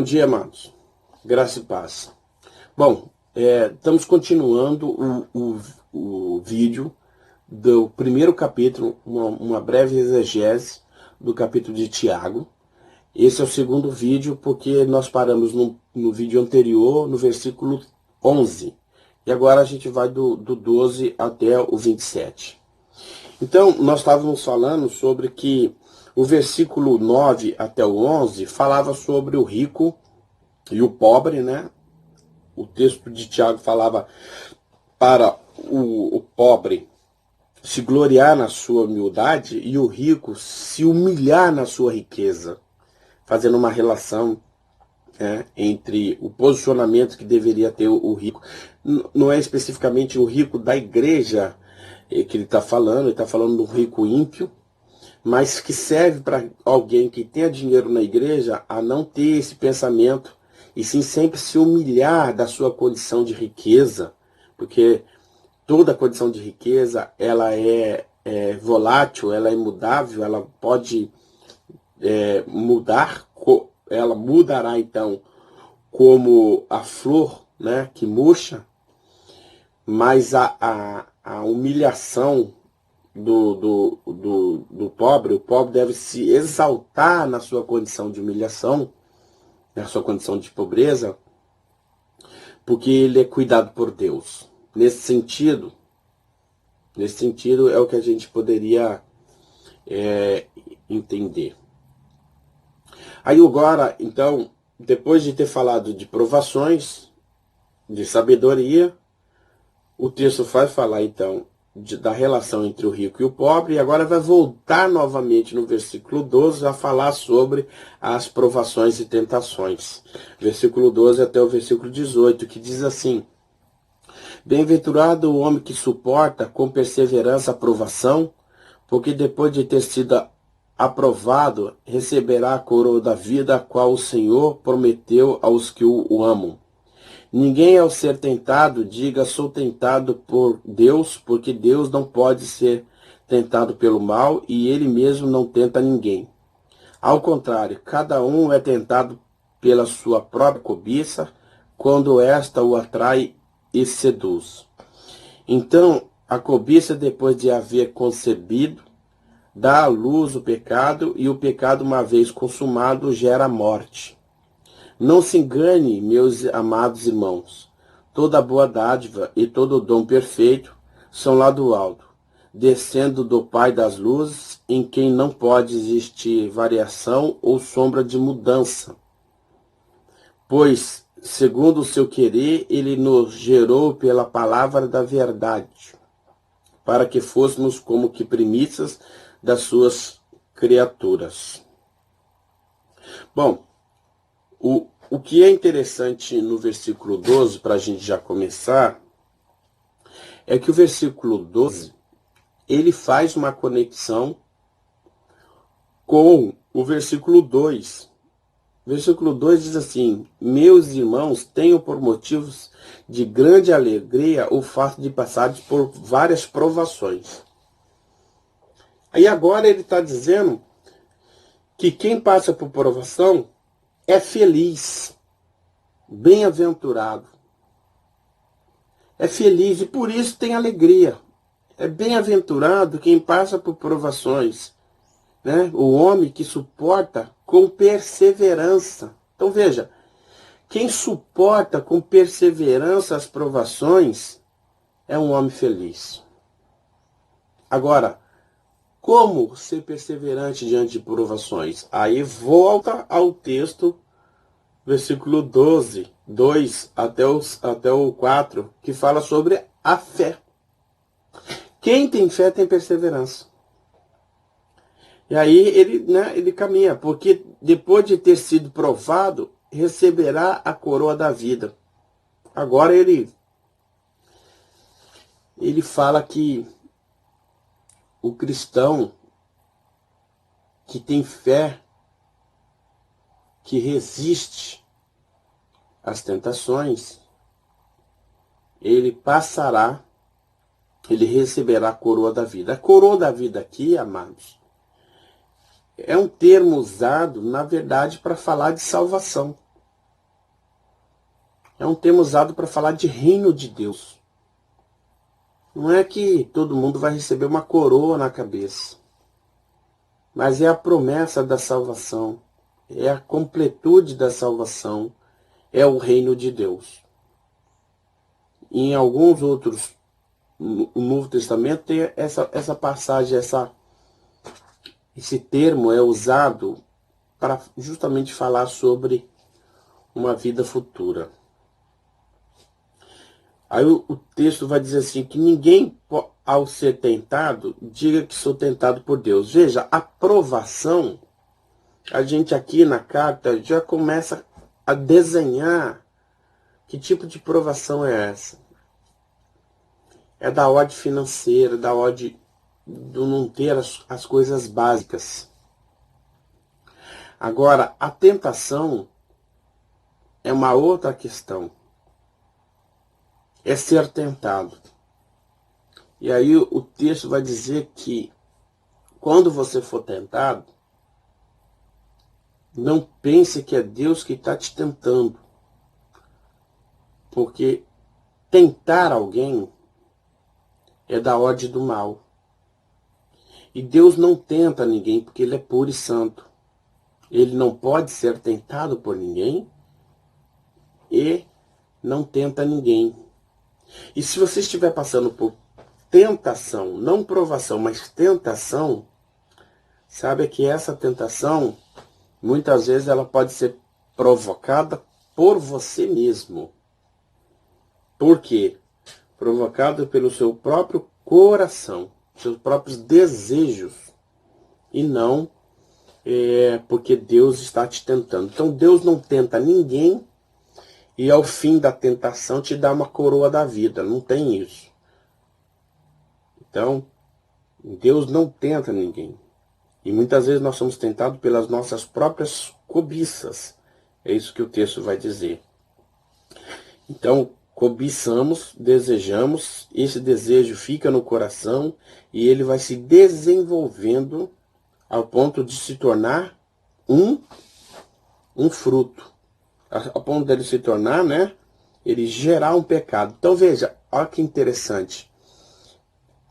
dia, amados. Graça e paz. Bom, estamos continuando o vídeo do primeiro capítulo, uma breve exegese do capítulo de Tiago. Esse é o segundo vídeo porque nós paramos no vídeo anterior, no versículo 11. E agora a gente vai do 12 até o 27. Então, nós estávamos falando sobre que o versículo 9 até o 11 falava sobre o rico e o pobre, né? O texto de Tiago falava para o pobre se gloriar na sua humildade e o rico se humilhar na sua riqueza, fazendo uma relação entre o posicionamento que deveria ter o rico. Não é especificamente o rico da igreja que ele está falando do rico ímpio, mas que serve para alguém que tenha dinheiro na igreja a não ter esse pensamento, e sim sempre se humilhar da sua condição de riqueza, porque toda condição de riqueza ela é volátil, ela é mudável, ela pode mudar, ela mudará então como a flor, né, que murcha, mas a humilhação do pobre, o pobre deve se exaltar na sua condição de humilhação, na sua condição de pobreza, porque ele é cuidado por Deus. Nesse sentido é o que a gente poderia entender. Aí agora, então, depois de ter falado de provações, de sabedoria, o texto vai falar então da relação entre o rico e o pobre, e agora vai voltar novamente no versículo 12 a falar sobre as provações e tentações. Versículo 12 até o versículo 18, que diz assim: Bem-aventurado o homem que suporta com perseverança a provação, porque depois de ter sido aprovado, receberá a coroa da vida, a qual o Senhor prometeu aos que o amam. Ninguém, ao ser tentado, diga: sou tentado por Deus, porque Deus não pode ser tentado pelo mal e ele mesmo não tenta ninguém. Ao contrário, cada um é tentado pela sua própria cobiça, quando esta o atrai e seduz. Então, a cobiça, depois de haver concebido, dá à luz o pecado, e o pecado, uma vez consumado, gera morte. Não se engane, meus amados irmãos. Toda boa dádiva e todo dom perfeito são lá do alto, descendo do Pai das luzes, em quem não pode existir variação ou sombra de mudança. Pois, segundo o seu querer, ele nos gerou pela palavra da verdade, para que fôssemos como que primícias das suas criaturas. Bom, o que é interessante no versículo 12, para a gente já começar, é que o versículo 12, ele faz uma conexão com o versículo 2. O versículo 2 diz assim: meus irmãos, tenham por motivos de grande alegria o fato de passarem por várias provações. Aí agora ele está dizendo que quem passa por provação é feliz, bem-aventurado. É feliz e por isso tem alegria. É bem-aventurado quem passa por provações, né? O homem que suporta com perseverança. Então veja, quem suporta com perseverança as provações é um homem feliz. Agora, como ser perseverante diante de provações? Aí volta ao texto, versículo 12, 2 até o 4, que fala sobre a fé. Quem tem fé tem perseverança. E aí ele caminha, porque depois de ter sido provado, receberá a coroa da vida. Agora ele fala que o cristão que tem fé, que resiste às tentações, ele receberá a coroa da vida. A coroa da vida aqui, amados, é um termo usado, na verdade, para falar de salvação. É um termo usado para falar de reino de Deus. Não é que todo mundo vai receber uma coroa na cabeça, mas é a promessa da salvação, é a completude da salvação, é o reino de Deus. E em alguns outros, no Novo Testamento, tem essa passagem, esse termo é usado para justamente falar sobre uma vida futura. Aí o texto vai dizer assim, que ninguém, ao ser tentado, diga que sou tentado por Deus. Veja, a provação, a gente aqui na carta já começa a desenhar que tipo de provação é essa. É da ordem financeira, da ordem do não ter as coisas básicas. Agora, a tentação é uma outra questão. É ser tentado. E aí o texto vai dizer que quando você for tentado, não pense que é Deus que está te tentando. Porque tentar alguém é da ordem do mal. E Deus não tenta ninguém porque Ele é puro e santo. Ele não pode ser tentado por ninguém e não tenta ninguém. E se você estiver passando por tentação, não provação, mas tentação, sabe que essa tentação, muitas vezes ela pode ser provocada por você mesmo. Por quê? Provocada pelo seu próprio coração, seus próprios desejos, e não porque Deus está te tentando. Então Deus não tenta ninguém e ao fim da tentação te dá uma coroa da vida. Não tem isso. Então, Deus não tenta ninguém. E muitas vezes nós somos tentados pelas nossas próprias cobiças. É isso que o texto vai dizer. Então, cobiçamos, desejamos, esse desejo fica no coração e ele vai se desenvolvendo ao ponto de se tornar um fruto. Ao ponto dele se tornar, né? Ele gerar um pecado. Então veja, olha que interessante.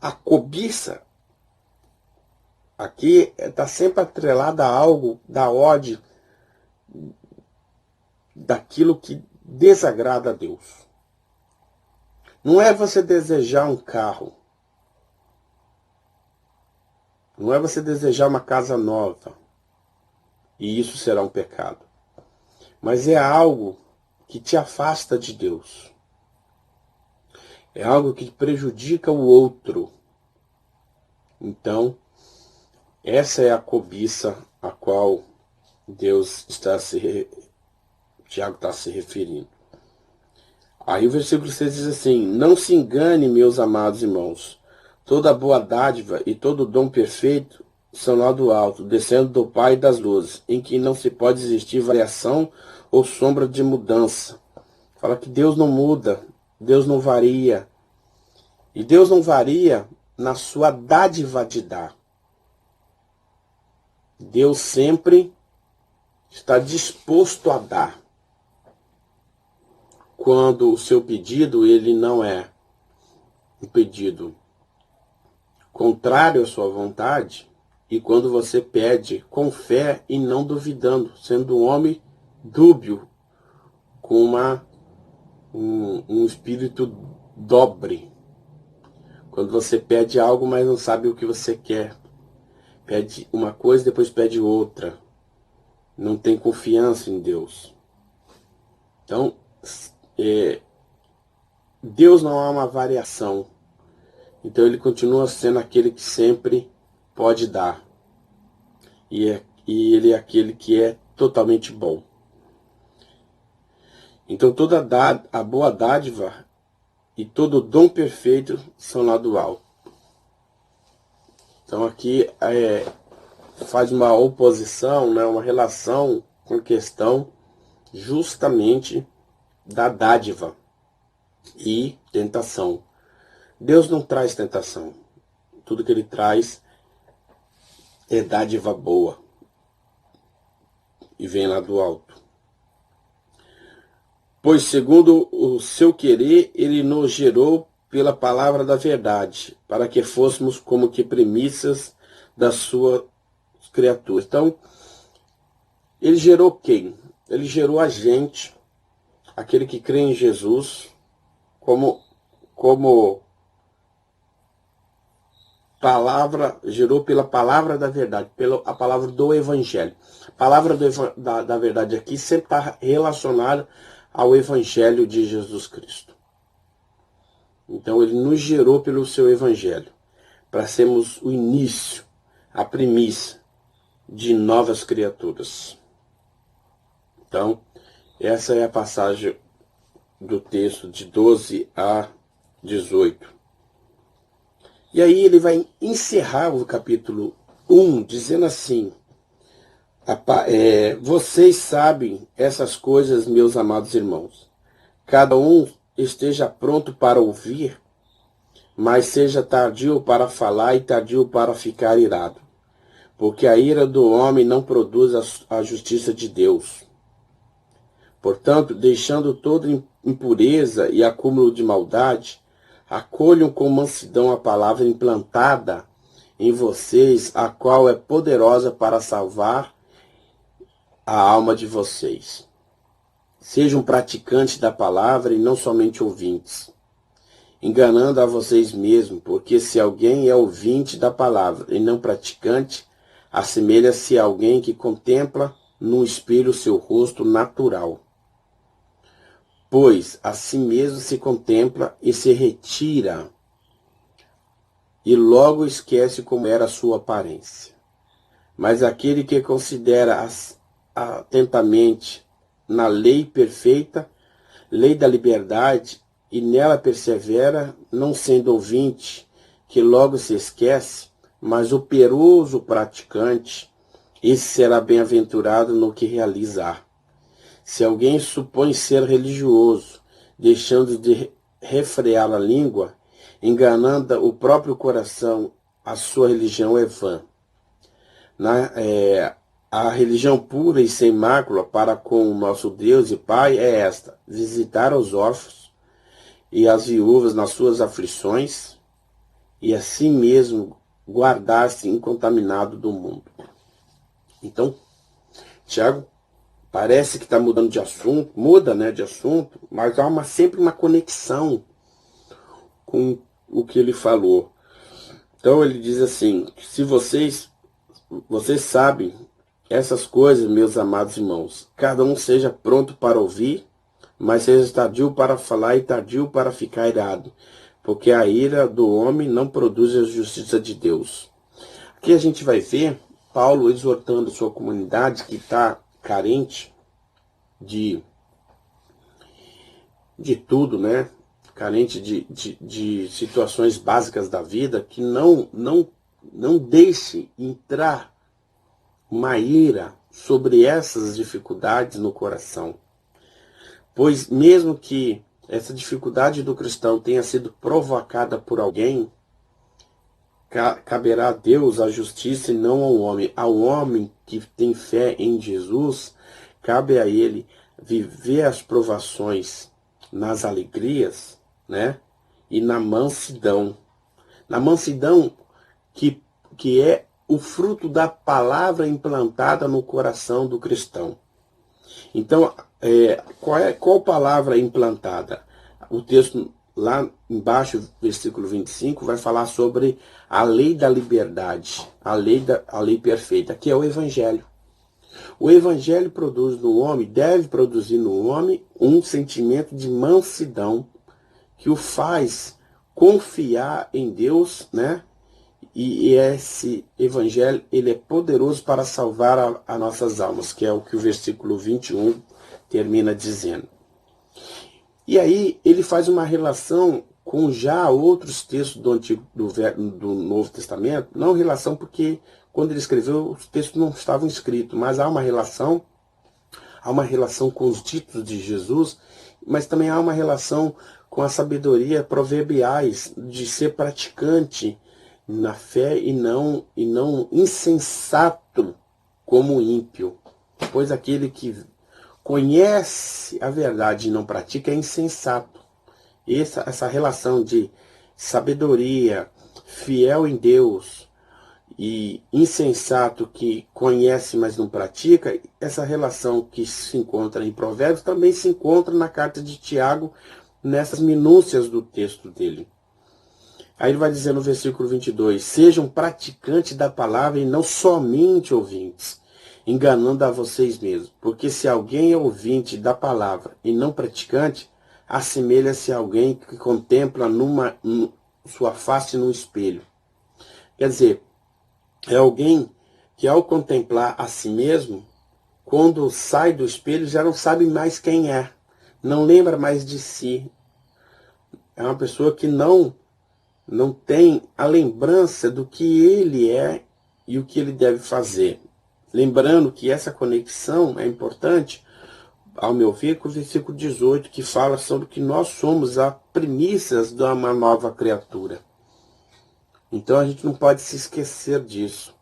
A cobiça aqui está sempre atrelada a algo da ordem daquilo que desagrada a Deus. Não é você desejar um carro. Não é você desejar uma casa nova. E isso será um pecado. Mas é algo que te afasta de Deus. É algo que prejudica o outro. Então, essa é a cobiça a qual Tiago está se referindo. Aí o versículo 6 diz assim: não se engane, meus amados irmãos, toda boa dádiva e todo dom perfeito são lá do alto, descendo do Pai das luzes, em que não se pode existir variação ou sombra de mudança. Fala que Deus não muda, Deus não varia. E Deus não varia na sua dádiva de dar. Deus sempre está disposto a dar. Quando o seu pedido ele não é um pedido contrário à sua vontade, e quando você pede com fé e não duvidando, sendo um homem dúbio, com um espírito dobre. Quando você pede algo, mas não sabe o que você quer. Pede uma coisa, depois pede outra. Não tem confiança em Deus. Então, Deus não há uma variação. Então ele continua sendo aquele que sempre pode dar. E ele é aquele que é totalmente bom. Então toda a boa dádiva e todo dom perfeito são lá do alto. Então aqui faz uma oposição, né, uma relação com questão justamente da dádiva e tentação. Deus não traz tentação. Tudo que ele traz é dádiva boa. E vem lá do alto. Pois segundo o seu querer, ele nos gerou pela palavra da verdade, para que fôssemos como que primícias das suas criaturas. Então, ele gerou quem? Ele gerou a gente, aquele que crê em Jesus, como palavra, gerou pela palavra da verdade, pela a palavra do Evangelho. A palavra da verdade aqui sempre está relacionada ao Evangelho de Jesus Cristo. Então ele nos gerou pelo seu Evangelho, para sermos o início, a primícia de novas criaturas. Então, essa é a passagem do texto de 12 a 18. E aí ele vai encerrar o capítulo 1 dizendo assim: vocês sabem essas coisas, meus amados irmãos. Cada um esteja pronto para ouvir, mas seja tardio para falar e tardio para ficar irado. Porque a ira do homem não produz a justiça de Deus. Portanto, deixando toda impureza e acúmulo de maldade, acolham com mansidão a palavra implantada em vocês, a qual é poderosa para salvar a alma de vocês. Sejam praticantes da palavra e não somente ouvintes, enganando a vocês mesmos, porque se alguém é ouvinte da palavra e não praticante, assemelha-se a alguém que contempla no espelho seu rosto natural. Pois a si mesmo se contempla e se retira, e logo esquece como era a sua aparência. Mas aquele que considera atentamente na lei perfeita, lei da liberdade, e nela persevera, não sendo ouvinte, que logo se esquece, mas operoso praticante, esse será bem-aventurado no que realizar. Se alguém supõe ser religioso, deixando de refrear a língua, enganando o próprio coração, a sua religião é vã. A religião pura e sem mácula para com o nosso Deus e Pai é esta: visitar os órfãos e as viúvas nas suas aflições, e assim mesmo guardar-se incontaminado do mundo. Então, Tiago parece que está mudando de assunto, muda, né, de assunto, mas há sempre uma conexão com o que ele falou. Então ele diz assim: se vocês sabem essas coisas, meus amados irmãos, cada um seja pronto para ouvir, mas seja tardio para falar e tardio para ficar irado, porque a ira do homem não produz a justiça de Deus. Aqui a gente vai ver Paulo exortando sua comunidade que está carente de tudo, né? Carente de situações básicas da vida, que não deixe entrar uma ira sobre essas dificuldades no coração. Pois mesmo que essa dificuldade do cristão tenha sido provocada por alguém, caberá a Deus a justiça e não ao homem. Ao homem que tem fé em Jesus, cabe a ele viver as provações nas alegrias, né? E na mansidão. Na mansidão que é o fruto da palavra implantada no coração do cristão. Então, qual palavra implantada? O texto lá embaixo, versículo 25, vai falar sobre a lei da liberdade, a lei perfeita, que é o Evangelho. O Evangelho deve produzir no homem um sentimento de mansidão que o faz confiar em Deus, né? E esse Evangelho, ele é poderoso para salvar as nossas almas, que é o que o versículo 21 termina dizendo. E aí ele faz uma relação com já outros textos do Novo Testamento, não relação porque quando ele escreveu os textos não estavam escritos, mas há uma relação com os ditos de Jesus, mas também há uma relação com a sabedoria proverbiais de ser praticante na fé e não insensato como ímpio. Pois aquele que conhece a verdade e não pratica é insensato. Essa relação de sabedoria, fiel em Deus, e insensato que conhece, mas não pratica, essa relação que se encontra em Provérbios também se encontra na carta de Tiago, nessas minúcias do texto dele. Aí ele vai dizer no versículo 22, sejam praticantes da palavra e não somente ouvintes, enganando a vocês mesmos. Porque se alguém é ouvinte da palavra e não praticante, assemelha-se a alguém que contempla sua face no espelho. Quer dizer, é alguém que ao contemplar a si mesmo, quando sai do espelho, já não sabe mais quem é. Não lembra mais de si. É uma pessoa que não tem a lembrança do que ele é e o que ele deve fazer. Lembrando que essa conexão é importante, ao meu ver, com o versículo 18, que fala sobre que nós somos as primícias de uma nova criatura. Então a gente não pode se esquecer disso.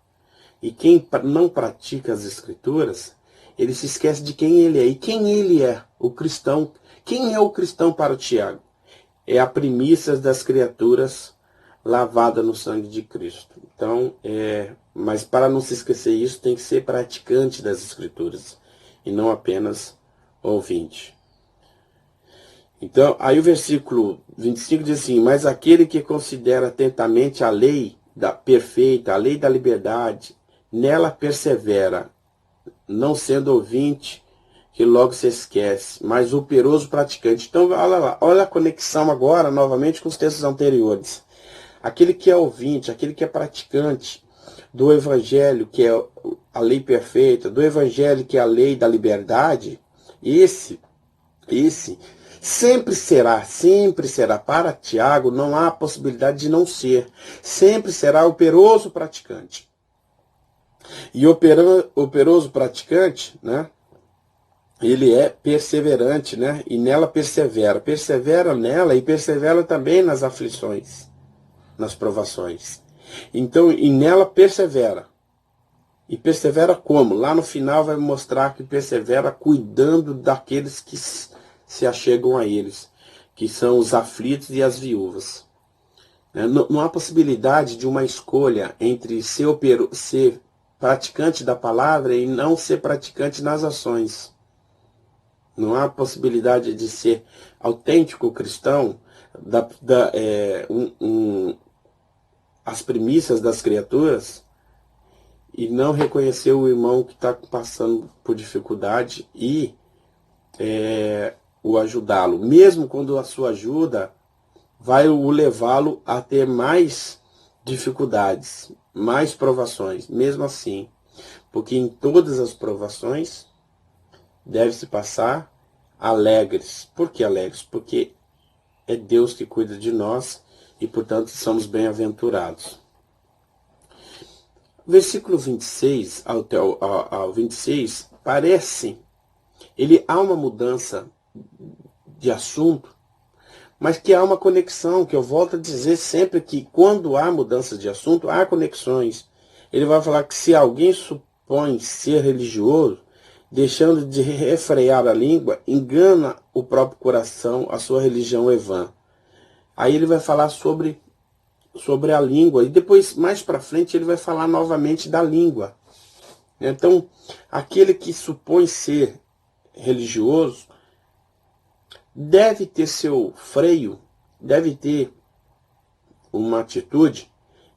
E quem não pratica as Escrituras, ele se esquece de quem ele é. E quem ele é? O cristão. Quem é o cristão para o Tiago? É a primícia das criaturas lavada no sangue de Cristo. Então, mas para não se esquecer isso, tem que ser praticante das Escrituras. E não apenas ouvinte. Então, aí o versículo 25 diz assim, mas aquele que considera atentamente a lei perfeita, a lei da liberdade, nela persevera, não sendo ouvinte, que logo se esquece, mas operoso praticante. Então, olha lá, olha a conexão agora, novamente, com os textos anteriores. Aquele que é ouvinte, aquele que é praticante do Evangelho, que é a lei perfeita, do Evangelho, que é a lei da liberdade, esse sempre será, para Tiago, não há possibilidade de não ser, sempre será operoso praticante. E operoso praticante, né? Ele é perseverante, né? E nela persevera. Persevera nela e persevera também nas aflições, nas provações. Então, e nela persevera. E persevera como? Lá no final vai mostrar que persevera cuidando daqueles que se achegam a eles, que são os aflitos e as viúvas. Não há possibilidade de uma escolha entre ser praticante da palavra e não ser praticante nas ações. Não há possibilidade de ser autêntico cristão, as primícias das criaturas, e não reconhecer o irmão que está passando por dificuldade e o ajudá-lo. Mesmo quando a sua ajuda vai o levá-lo a ter mais dificuldades, mais provações, mesmo assim. Porque em todas as provações deve-se passar alegres. Por que alegres? Porque é Deus que cuida de nós e, portanto, somos bem-aventurados. Versículo 26 ao 26, há uma mudança de assunto, mas que há uma conexão, que eu volto a dizer sempre que quando há mudança de assunto, há conexões. Ele vai falar que se alguém supõe ser religioso, deixando de refrear a língua, engana o próprio coração, a sua religião é vã. Aí ele vai falar sobre a língua, e depois, mais para frente, ele vai falar novamente da língua. Então, aquele que supõe ser religioso deve ter seu freio, deve ter uma atitude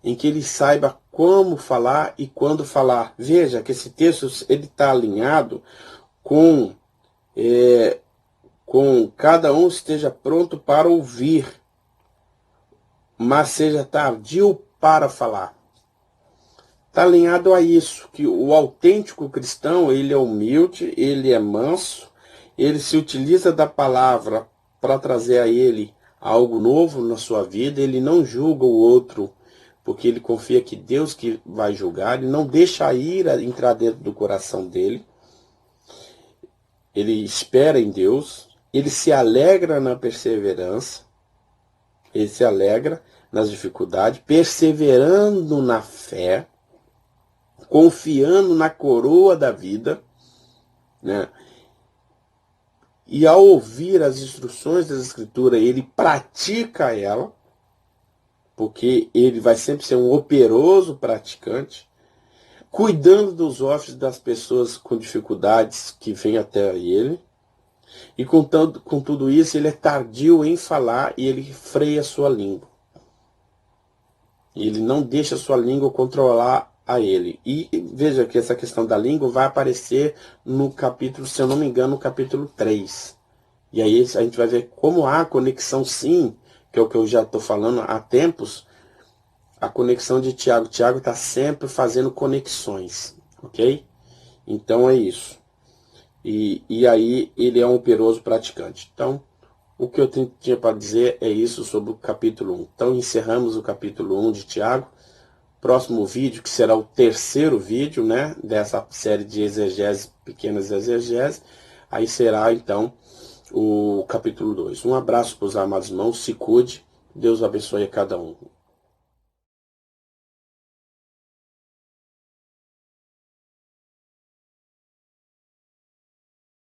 em que ele saiba como falar e quando falar. Veja que esse texto está alinhado com cada um esteja pronto para ouvir, mas seja tardio para falar. Está alinhado a isso, que o autêntico cristão, ele é humilde, ele é manso, ele se utiliza da palavra para trazer a ele algo novo na sua vida, ele não julga o outro, porque ele confia que Deus que vai julgar, ele não deixa a ira entrar dentro do coração dele, ele espera em Deus, ele se alegra na perseverança, ele se alegra nas dificuldades, perseverando na fé, confiando na coroa da vida, né? e ao ouvir as instruções das Escrituras, ele pratica ela, porque ele vai sempre ser um operoso praticante, cuidando dos órfãos das pessoas com dificuldades que vêm até ele, e com tudo isso ele é tardio em falar e ele freia a sua língua. Ele não deixa a sua língua controlar a ele. E veja que essa questão da língua vai aparecer no capítulo, se eu não me engano, no capítulo 3. E aí a gente vai ver como há conexão, sim, que é o que eu já estou falando há tempos, a conexão de Tiago. Tiago está sempre fazendo conexões, ok? Então é isso. E aí ele é um operoso praticante. Então, o que eu tinha para dizer é isso sobre o capítulo 1. Então encerramos o capítulo 1 de Tiago. Próximo vídeo, que será o terceiro vídeo, né, dessa série de exegese, pequenas exegeses, aí será então o capítulo 2. Um abraço para os amados irmãos, se cuide, Deus abençoe a cada um.